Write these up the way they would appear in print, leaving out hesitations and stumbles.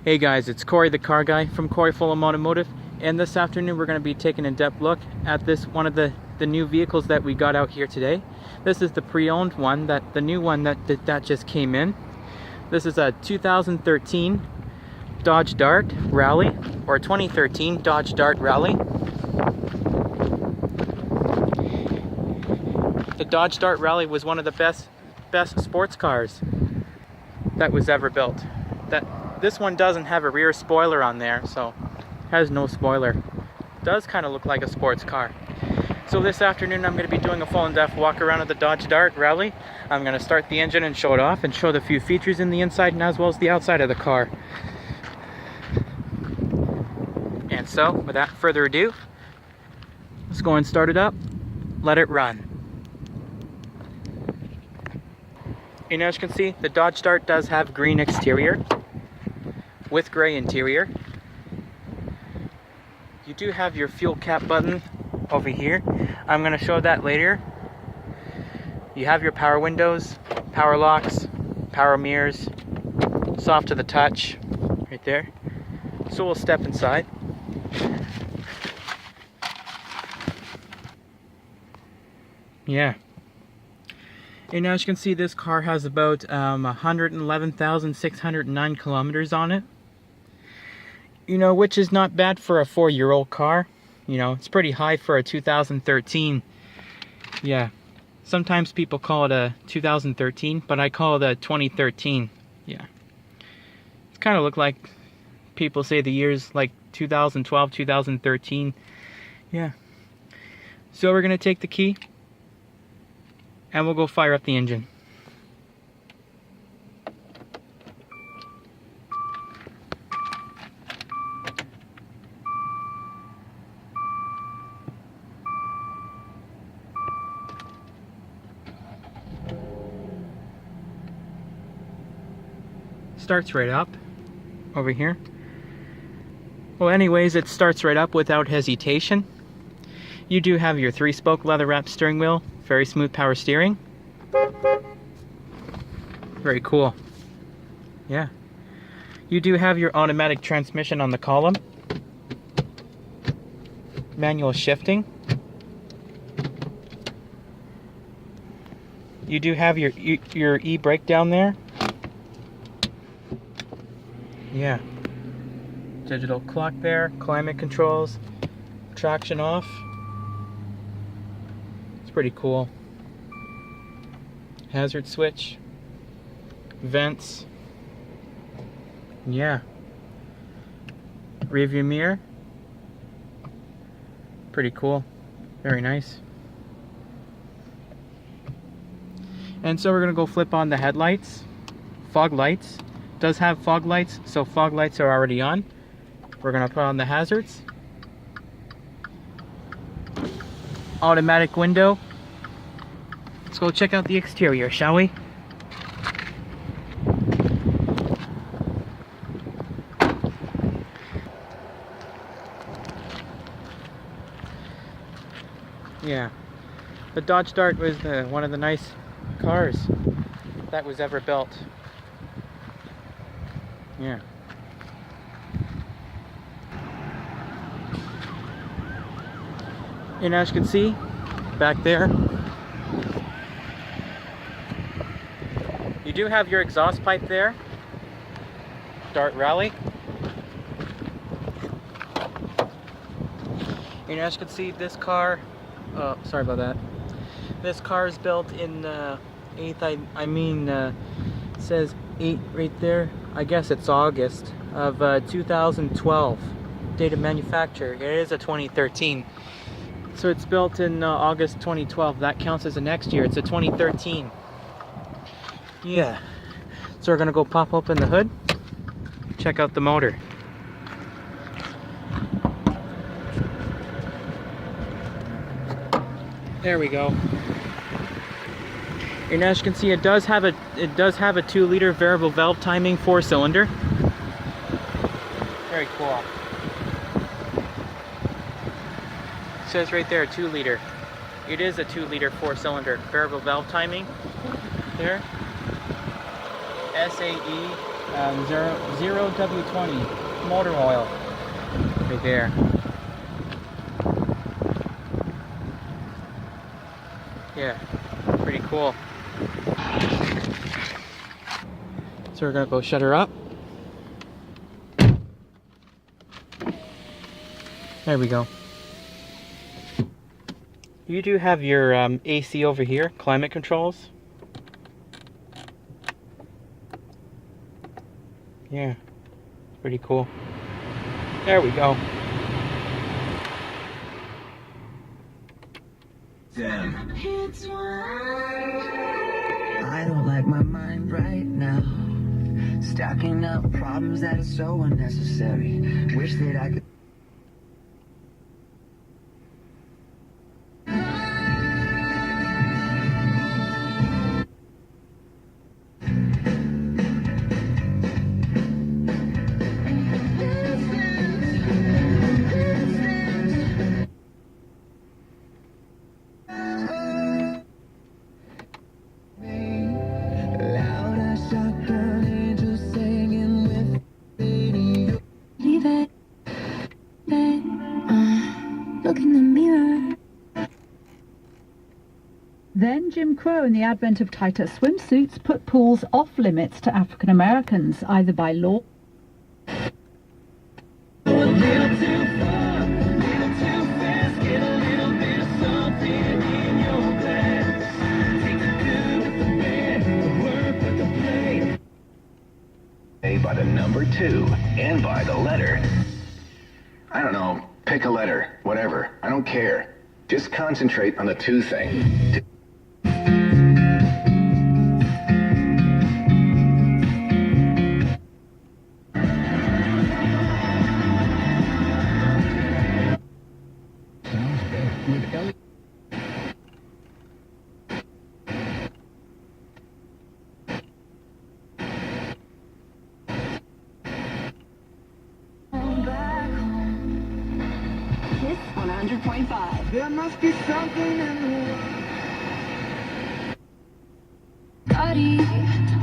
Hey guys, it's Corey the car guy from Corey Foulem Automotive, and this afternoon we're going to be taking an in-depth look at one of the new vehicles that we got out here today. This is the pre-owned one, the new one that just came in. This is a 2013 Dodge Dart Rallye, or 2013 Dodge Dart Rallye. The Dodge Dart Rallye was one of the best sports cars that was ever built. This one doesn't have a rear spoiler on there, so has no spoiler. Does kind of look like a sports car. So this afternoon I'm going to be doing a full in-depth walk around of the Dodge Dart Rallye. I'm going to start the engine and show it off and show the few features in the inside and as well as the outside of the car. And so, without further ado, let's go and start it up, let it run. And as you can see, the Dodge Dart does have green exterior with gray interior. You do have your fuel cap button over here. I'm going to show that later. You have your power windows, power locks, power mirrors, soft to the touch right there. So we'll step inside. Yeah. And as you can see, this car has about 111,609 kilometers on it. You know, which is not bad for a 4-year-old car. You know, it's pretty high for a 2013. Yeah. Sometimes people call it a 2013, but I call it a 2013. Yeah. It's kind of look like people say the years like 2012, 2013. Yeah. So we're going to take the key and we'll go fire up the engine. Starts right up over here. Well, anyways, it starts right up without hesitation. You do have your 3-spoke leather-wrapped steering wheel, very smooth power steering. Very cool. Yeah. You do have your automatic transmission on the column. Manual shifting. You do have your e-brake down there. Yeah. Digital clock there, climate controls, traction off. It's pretty cool. Hazard switch, vents. Yeah. Rear view mirror. Pretty cool. Very nice. And so we're gonna go flip on the headlights. Fog lights. Does have fog lights, so fog lights are already on. We're gonna put on the hazards. Automatic window. Let's go check out the exterior, shall we? Yeah, the Dodge Dart was one of the nice cars that was ever built. Yeah. And as you can see, back there, you do have your exhaust pipe there. Dart Rallye. And as you can see, this car, oh, sorry about that. This car is built in it says 8 right there. I guess it's August of 2012. Date of manufacture. It is a 2013. So it's built in August 2012. That counts as the next year. It's a 2013. Yeah. So we're gonna go pop open the hood. Check out the motor. There we go. And as you can see, it does have a 2-liter variable valve timing 4-cylinder. Very cool. It says right there 2-liter. It is a 2-liter 4-cylinder variable valve timing. There. SAE Zero W20 motor oil right there. Yeah, pretty cool. So we're gonna go shut her up. There we go. You do have your AC over here, climate controls. Yeah, pretty cool. There we go. Damn. I don't like my mind right now. Stacking up problems that are so unnecessary. Wish that I could. Then Jim Crow and the advent of tighter swimsuits put pools off limits to African Americans, either by law. By the number 2 and by the letter. I don't know, pick a letter, whatever, I don't care. Just concentrate on the 2 thing. There must be something in the world. Body,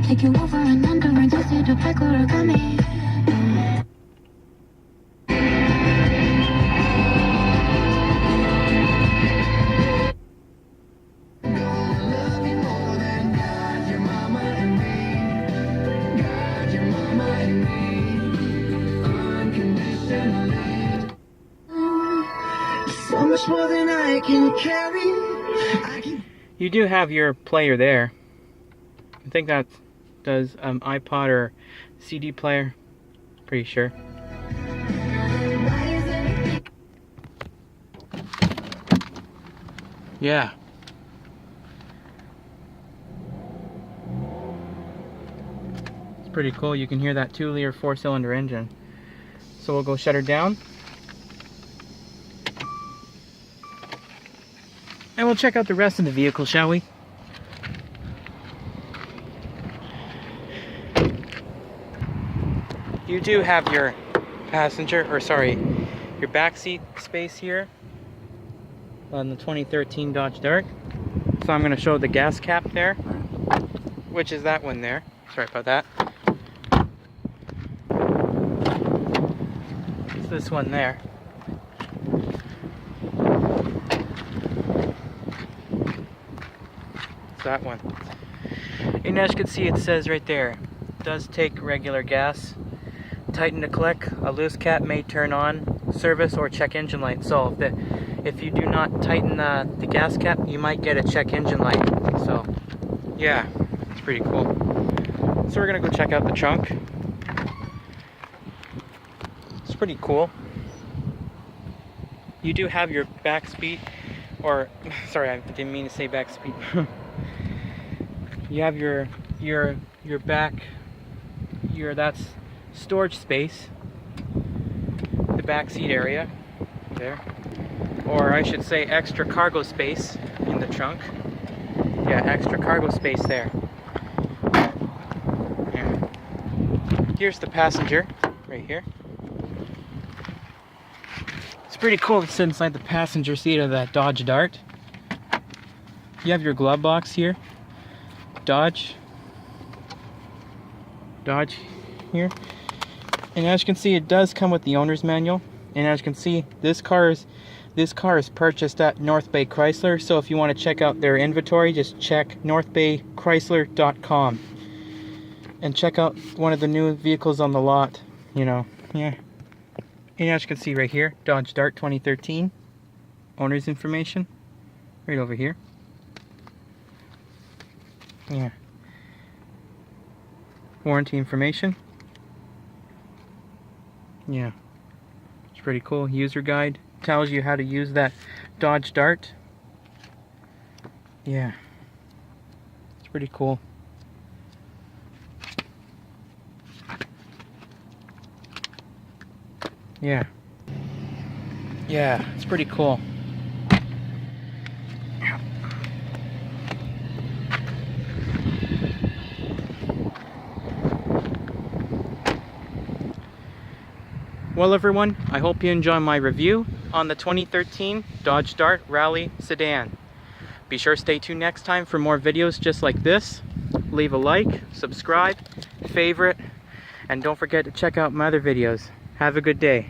take you over and under and twist it up like origami. Love you more than God, your mama and me. God, your mama and me. Unconditionally. So much more than I can carry. You do have your player there. I think that does iPod or CD player. Pretty sure. Yeah. It's pretty cool. You can hear that 2-liter 4-cylinder engine. So we'll go shut her down. And we'll check out the rest of the vehicle, shall we? You do have your your back seat space here on the 2013 Dodge Dart. So I'm going to show the gas cap there, which is that one there. Sorry about that. It's this one there. That one. And as you can see, it says right there, does take regular gas. Tighten to click. A loose cap may turn on service or check engine light. So if you do not tighten the gas cap, you might get a check engine light. So yeah, it's pretty cool. So we're gonna go check out the trunk. It's pretty cool. You do have your back seat, or sorry, I didn't mean to say back seat. You have your back, that's storage space, the back seat area there, or I should say extra cargo space in the trunk. Yeah, extra cargo space there. Yeah. Here's the passenger right here. It's pretty cool to sit inside the passenger seat of that Dodge Dart. You have your glove box here. Dodge. here. And as you can see, it does come with the owner's manual. And as you can see, this car is purchased at North Bay Chrysler. So if you want to check out their inventory, just check northbaychrysler.com and check out one of the new vehicles on the lot. You know, yeah. And as you can see right here, Dodge Dart 2013, owner's information, right over here. Yeah. Warranty information. Yeah. It's pretty cool. User guide tells you how to use that Dodge Dart. Yeah. It's pretty cool. Yeah. Yeah, it's pretty cool. Well everyone, I hope you enjoy my review on the 2013 Dodge Dart Rallye sedan. Be sure to stay tuned next time for more videos just like this. Leave a like, subscribe, favorite, and don't forget to check out my other videos. Have a good day.